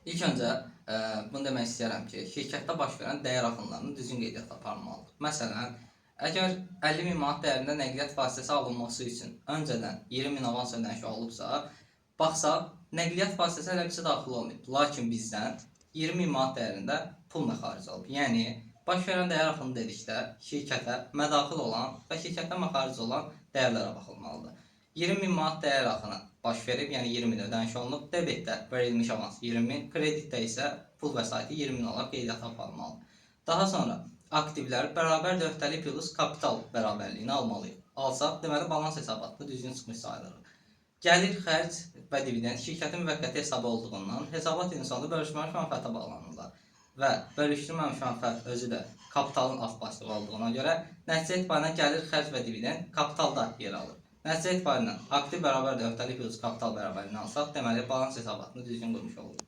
İlk öncə bunu demək istəyirəm ki, şirkətdə baş verən dəyər axınlarını düzgün qeydiyyata aparmalıdır. Məsələn, əgər 50 min manat dəyərində nəqliyyat vasitəsi alınması üçün öncədən 20 min avans ödənişi olubsa, baxsaq, nəqliyyat vasitəsi hələ bizə daxil olmayıb. Lakin bizdən 20 min manat dəyərində pul məxarici olub. Yəni, baş verən dəyər axını dedikdə şirkətə mədaxil olan və şirkətdən məxaric olan dəyərlərə baxılmalıdır. 20 min manat dəyər axını baş verib, yəni 20 min ödəniş olunub, debetdə verilmiş avans 20 min, kreditdə isə pul vəsaiti 20 min olaraq qeydiyyata aparılmalıdır. Daha sonra aktivlər bərabər öhdəlik plus kapital bərabərliyini almalıyıq. Alsaq, deməli balans hesabatında düzgün çıxmış sayılır. Gəlir, xərc və dividend şirkətin müvəqqəti hesabı olduğundan hesabat ilin sonunda bölüşməmiş mənfəətə bağlanırlar. Və bölüşdürülməmiş mənfəət özü də kapitalın alt başlığı olduğuna görə nəticə etibarən gəlir, xərc və dividend kapitalda yer alır. Nəticə etibarən aktiv bərabərdir öhdəlik plus kapital bərabərliyini alsaq, deməli balans hesabatını düzgün qurmuş oluruq.